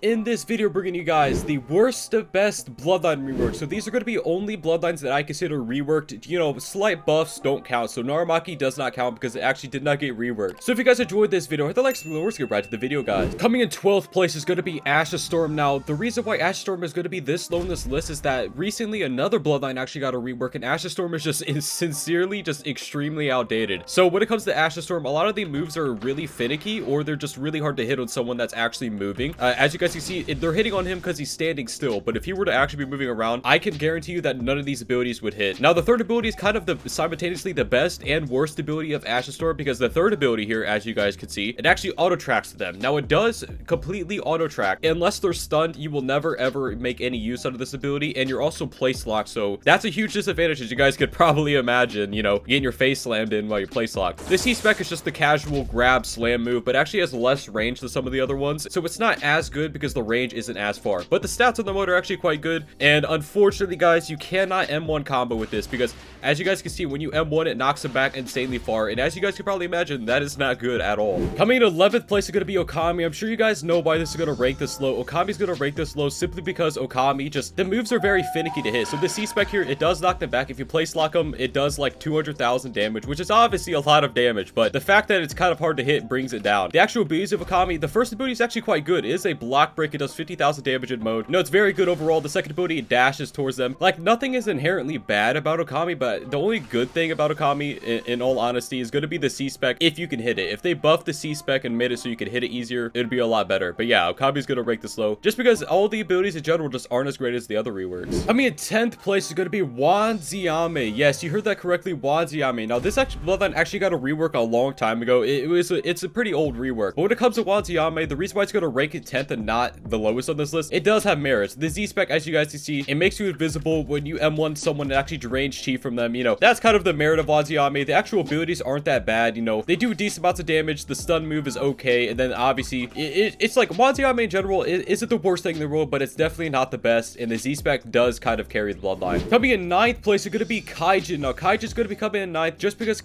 In this video, bringing you guys the worst to best Bloodline reworks. So these are going to be only Bloodlines that I consider reworked. You know, slight buffs don't count. So Naramaki does not count because it actually did not get reworked. So if you guys enjoyed this video, hit the like button. Let's get right to the video, guys. Coming in 12th place is going to be Ashes Storm. Now, the reason why Ashes Storm is going to be this low in this list is that recently another Bloodline actually got a rework, and Ashes Storm is just sincerely just extremely outdated. So when it comes to Ashes Storm, a lot of the moves are really finicky, or they're just really hard to hit on someone that's actually moving. As you guys can see, they're hitting on him because he's standing still, but if he were to actually be moving around, I can guarantee you that none of these abilities would hit. Now, the third ability is kind of simultaneously the best and worst ability of Ashes Storm, because the third ability here, as you guys can see, it actually auto tracks them. Now, it does completely auto track. Unless they're stunned, you will never ever make any use out of this ability, and you're also place locked, so that's a huge disadvantage, as you guys could probably imagine, you know, getting your face slammed in while you're place locked. This E-Spec is just the casual grab slam move, but actually has less range than some of the other ones, so it's not as good because the range isn't as far. But the stats on the mode are actually quite good, and unfortunately, guys, you cannot M1 combo with this, because as you guys can see, when you M1, it knocks him back insanely far, and as you guys can probably imagine, that is not good at all. Coming in 11th place is going to be Okami. I'm sure you guys know why this is going to rank this low. Okami's going to rank this low simply because Okami, just the moves are very finicky to hit. So the C-Spec here, it does knock them back. If you place lock them, it does like 200,000 damage, which is obviously a lot of damage, but the fact that it's kind of hard to hit brings it down. The actual abilities of Okami, the first ability is actually quite good. It is a block break. It does 50,000 damage in mode. No, it's very good overall. The second ability, it dashes towards them. Like, nothing is inherently bad about Okami, but the only good thing about Okami, in all honesty, is going to be the C-Spec if you can hit it. If they buff the C-Spec and made it so you could hit it easier, it'd be a lot better. But yeah, Okami's going to rank this low, just because all the abilities in general just aren't as great as the other reworks. Coming in 10th place is going to be Wanziame. Yes, you heard that correctly, Wanziame. Now, this actually, Bloodline actually got a rework a long time ago. It's a pretty old rework. But when it comes to Wanziame, the reason why it's going to rank it 10th and not the lowest on this list, it does have merits. The Z-Spec, as you guys can see, it makes you invisible when you M1 someone that actually drains chi from them. You know, that's kind of the merit of Wanziame. The actual abilities aren't that bad. You know, they do decent amounts of damage. The stun move is okay. And then obviously, it's like Wanziame in general isn't the worst thing in the world, but it's definitely not the best. And the Z-Spec does kind of carry the Bloodline. Coming in 9th place is going to be Kaijin. Now, Kaijin's going to be coming in 9th just because the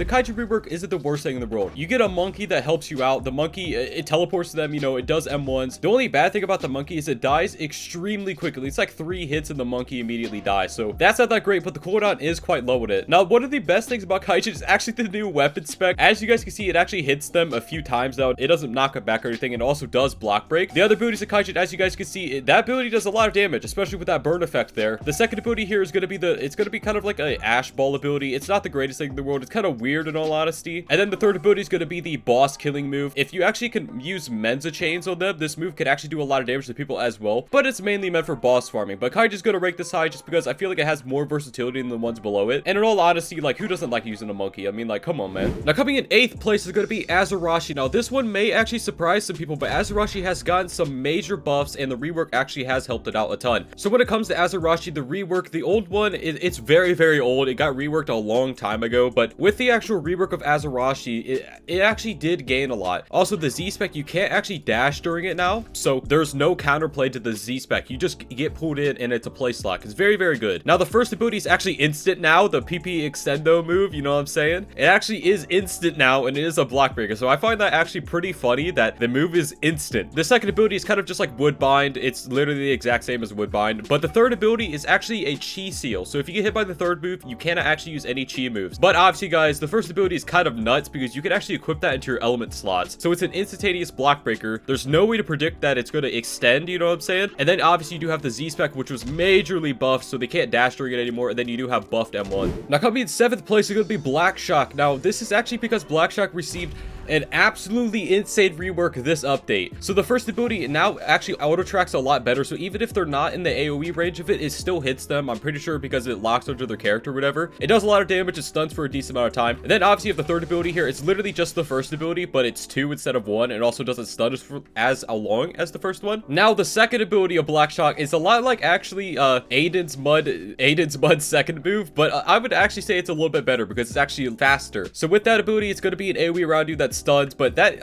Kaijin rework isn't the worst thing in the world. You get a monkey that helps you out. The monkey, it teleports to them. You know, it does M1s. The only bad thing about the monkey is it dies extremely quickly. It's like 3 hits and the monkey immediately dies. So that's not that great, but the cooldown is quite low with it. Now, one of the best things about Kaijin is actually the new weapon spec. As you guys can see, it actually hits them a few times now. It doesn't knock them back or anything. It also does block break. The other abilities of Kaijin, as you guys can see, that ability does a lot of damage, especially with that burn effect there. The second ability here is going to be it's going to be kind of like a ash ball ability. It's not the greatest thing in the world. It's kind of weird in all honesty. And then the third ability is going to be the boss killing move. If you actually can use Menza chains on them, this move could actually do a lot of damage to people as well, but it's mainly meant for boss farming. But Kaijin's going to rank this high just because I feel like it has more versatility than the ones below it. And in all honesty, like, who doesn't like using a monkey? I mean, like, come on, man. Now, coming in 8th place is going to be Azarashi. Now, this one may actually surprise some people, but Azarashi has gotten some major buffs, and the rework actually has helped it out a ton. So when it comes to Azarashi, the rework, the old one, it's very, very old. It got reworked a long time ago, but with the actual rework of Azarashi, it actually did gain a lot. Also, the Z-Spec, you can't actually dash during it now, so there's no counterplay to the Z-Spec. You just get pulled in, and it's a place lock. It's very, very good. Now, the first ability is actually instant now, the PP Extendo move, you know what I'm saying? It actually is instant now, and it is a block breaker, so I find that actually pretty funny that the move is instant. The second ability is kind of just like Woodbind. It's literally the exact same as Woodbind, but the third ability is actually a chi seal. So if you get hit by the third move, you cannot actually use any chi moves. But obviously, guys, the first ability is kind of nuts because you can actually equip that into your element slots. So it's an instantaneous block breaker. There's no way to predict that it's going to extend, you know what I'm saying? And then obviously you do have the Z-Spec, which was majorly buffed, so they can't dash during it anymore. And then you do have buffed M1. Now, coming in 7th place is going to be Black Shock. Now, this is actually because Black Shock received an absolutely insane rework this update. So the first ability now actually auto tracks a lot better. So even if they're not in the AoE range of it still hits them. I'm pretty sure because it locks onto their character or whatever. It does a lot of damage. It stuns for a decent amount of time. And then obviously you have the third ability here. It's literally just the first ability, but it's 2 instead of 1. And also doesn't stun as long as the first one. Now the second ability of Black Shock is a lot like actually Aiden's Mud second move, but I would actually say it's a little bit better because it's actually faster. So with that ability, it's going to be an AoE around you that stuns, but that,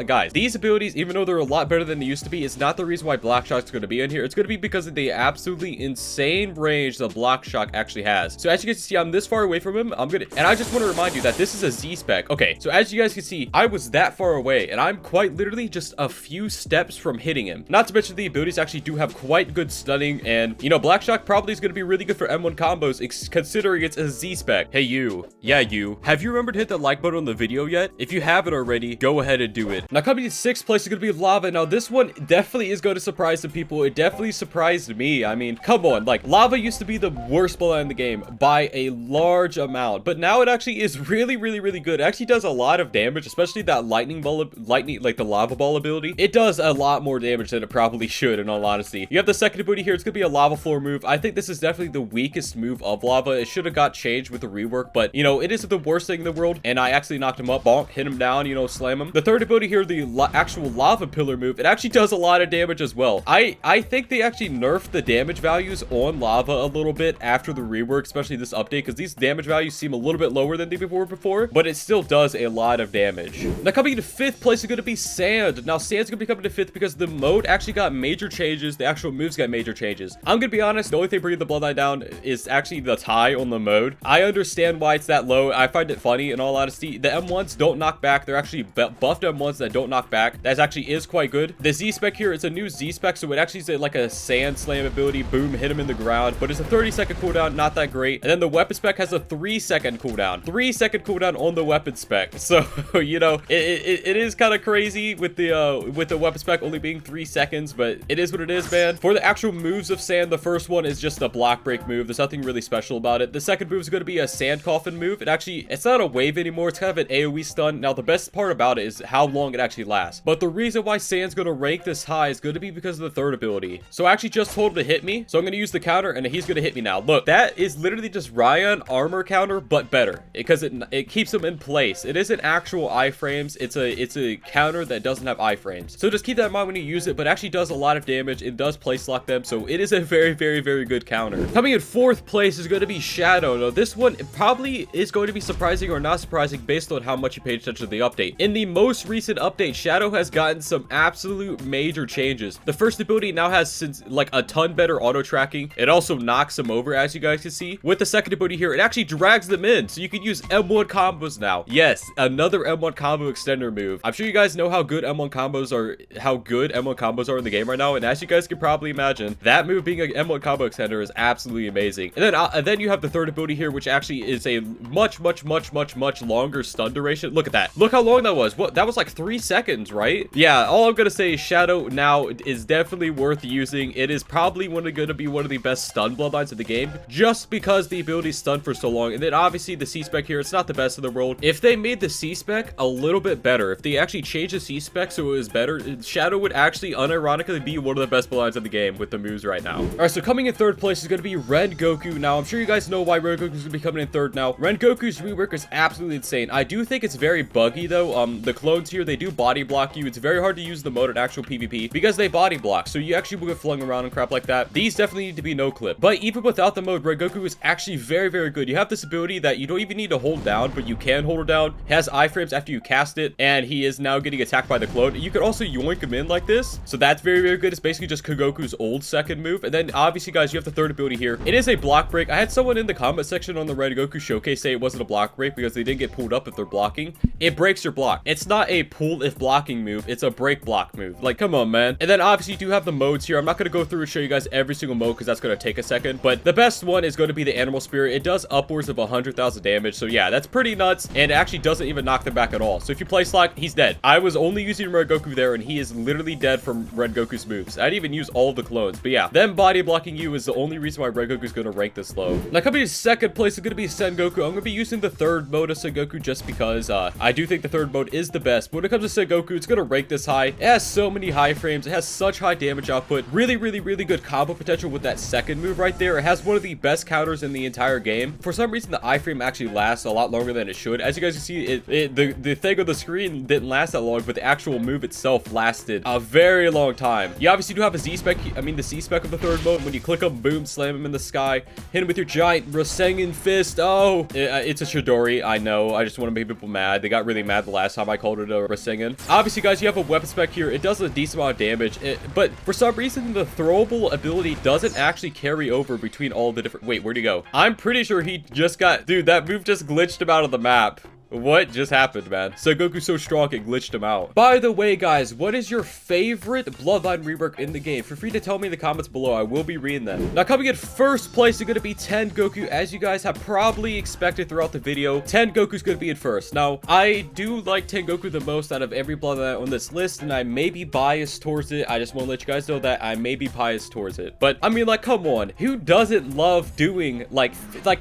guys, these abilities, even though they're a lot better than they used to be, is not the reason why Black Shock's going to be in here. It's going to be because of the absolutely insane range that Black Shock actually has. So as you guys can see, I'm this far away from him. And I just want to remind you that this is a Z spec. Okay, so as you guys can see, I was that far away, and I'm quite literally just a few steps from hitting him. Not to mention the abilities actually do have quite good stunning, and you know, Black Shock probably is going to be really good for M1 combos, considering it's a Z spec. Hey you, yeah you, have you remembered to hit that like button on the video yet? If you haven't already, go ahead and do it. Now coming in 6th place is going to be Lava. Now this one definitely is going to surprise some people. It definitely surprised me. I mean, come on, like Lava used to be the worst bloodline in the game by a large amount, but now it actually is really good. It actually does a lot of damage, especially that lightning, like the lava ball ability. It does a lot more damage than it probably should, in all honesty. You have the second ability here. It's gonna be a lava floor move. I think this is definitely the weakest move of Lava. It should have got changed with the rework, but you know, it isn't the worst thing in the world, and I actually knocked him up, bonk, hit him down, you know, slam him. The third ability here, the actual lava pillar move, it actually does a lot of damage as well. I think they actually nerfed the damage values on Lava a little bit after the rework, especially this update, because these damage values seem a little bit lower than they were before, but it still does a lot of damage. Now coming into 5th place is going to be Sand. Now Sand's going to be coming to 5th because the mode actually got major changes. The actual moves got major changes. I'm going to be honest, the only thing bringing the bloodline down is actually the tie on the mode. I understand why it's that low. I find it funny, in all honesty. The M1s don't knock back. They're actually buffed M1s that don't knock back. That actually is quite good. The Z spec here, it's a new Z spec, so it actually is like a sand slam ability. Boom, hit him in the ground, but it's a 30-second cooldown, not that great. And then the weapon spec has a 3-second cooldown. 3-second cooldown on the weapon spec. So, you know, it is kind of crazy with the weapon spec only being 3 seconds, but it is what it is, man. For the actual moves of Sand, the first one is just a block break move. There's nothing really special about it. The second move is going to be a sand coffin move. It's not a wave anymore. It's kind of an AoE stun. Now, the best part about it is how long it actually lasts. But the reason why Sand's going to rank this high is going to be because of the third ability. So I actually just told him to hit me. So I'm going to use the counter, and he's going to hit me now. Look, that is literally just Ryan armor counter, but better, because it keeps him in place. It isn't actual iframes. It's a counter that doesn't have iframes. So just keep that in mind when you use it, but it actually does a lot of damage. It does place lock them, so it is a very good counter. Coming in 4th place is going to be Shadow. Now this one probably is going to be surprising or not surprising based on how much you paid attention to the update. In the most recent update, Shadow has gotten some absolute major changes. The first ability now has like a ton better auto tracking. It also knocks them over, as you guys can see. With the second ability here, it actually drags them in, so you can use M1 combos now. Yes, another M1 combo extender move. I'm sure you guys know how good M1 combos are in the game right now, and as you guys can probably imagine, that move being an M1 combo extender is absolutely amazing. And then you have the third ability here, which actually is a much longer stun duration. Look at that. Look how long that was. What, that was like 3 seconds, right? Yeah, all I'm gonna say is Shadow now is definitely worth using. It is probably gonna be one of the best stun bloodlines in the game, just because the ability stun for so long. And then obviously the C spec here, it's not the best in the world. If they made the C spec a little bit better, if they actually changed the C spec so it was better, Shadow would actually unironically be one of the best bloodlines in the game with the moves right now. All right, so coming in 3rd place is going to be Rengoku. Now I'm sure you guys know why Rengoku is going to be coming in 3rd now. Rengoku's rework is absolutely insane. I do think it's very buggy though. The clones here, they do body block you. It's very hard to use the mode in actual PvP because they body block, so you actually will get flung around and crap like that. These definitely need to be no clip, but even without the mode, Rengoku is actually very good. You have this ability that you don't even need to hold down, but you can hold it down. It has iframes after you cast it, and he is now getting attacked by the clone. You could also yoink him in like this, so that's very good. It's basically just Kagoku's old second move. And then obviously, guys, you have the third ability here. It is a block break. I had someone in the comment section on the Rengoku showcase say it wasn't a block break because they didn't get pulled up if they're blocking. It breaks your block. It's not a pull if blocking move. It's a break block move. Like, come on, man. And then obviously you do have the modes here. I'm not going to go through and show you guys every single mode because that's going to take a second, but the best one is going to be the Animal Spirit. It does upwards of 100,000 damage, so yeah, that's pretty nuts, and it actually doesn't even knock them back at all. So if you place lock, he's dead. I was only using Rengoku there, and he is literally dead from Rengoku's moves. I didn't even use all of the clones, but yeah, them body blocking you is the only reason why Rengoku is going to rank this low. Now coming in 2nd place is going to be Sengoku. I'm going to be using the third mode of Sengoku just because I do think the third mode is the best. But when it comes to Sengoku, it's going to rank this high. It has so many high frames. It has such high damage output. Really good combo potential with that second move right there. It has one of the best counters in the entire game. For some reason, the iframe actually lasts a lot longer than it should. As you guys can see, the thing on the screen didn't last that long, but the actual move itself lasted a very long time. You obviously do have a Z spec, the C spec of the third mode. When you click him, boom, slam him in the sky, hit him with your giant Rasengan fist. Oh, it's a Chidori. I know. I just want to make people mad. They got really mad mad the last time I called it a Rasengan. Obviously, guys, you have a weapon spec here. It does a decent amount of damage, but for some reason, the throwable ability doesn't actually carry over between all the different... Wait, where'd he go? I'm pretty sure he just got... Dude, that move just glitched him out of the map. What just happened, man? Sunbokuu so strong it glitched him out. By the way, guys, what is your favorite Bloodline rework in the game? Feel free to tell me in the comments below. I will be reading them. Now, coming in first place is going to be Tengoku. As you guys have probably expected throughout the video, Tengoku's going to be in first. Now, I do like Tengoku the most out of every Bloodline on this list, and I may be biased towards it. I just want to let you guys know that I may be biased towards it. But, I mean, like, come on. Who doesn't love doing, like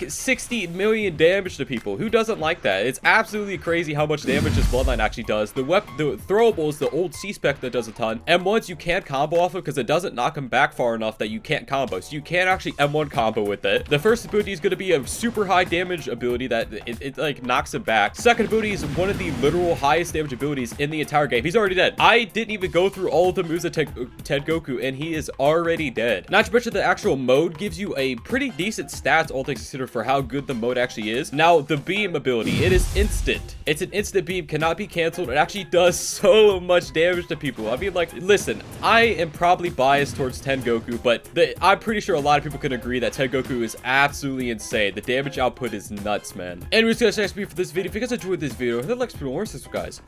60 million damage to people? Who doesn't like that? It's absolutely crazy how much damage this Bloodline actually does. The throwable is the old C-spec that does a ton. M1s you can't combo off of because it doesn't knock him back far enough that you can't combo. So you can't actually M1 combo with it. The first ability is going to be a super high damage ability that it like knocks him back. Second ability is one of the literal highest damage abilities in the entire game. He's already dead. I didn't even go through all of the moves of Tengoku and he is already dead. Not to mention the actual mode gives you a pretty decent stats, all things considered, for how good the mode actually is. Now, the beam ability, it is instant. It's an instant beam, cannot be canceled. It actually does so much damage to people. I mean, like, listen, I am probably biased towards Tengoku, but I'm pretty sure a lot of people can agree that Tengoku is absolutely insane. The damage output is nuts, man. Anyways, guys, that's me for this video. If you guys enjoyed this video, hit the like, subscribe, guys.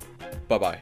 Bye-bye.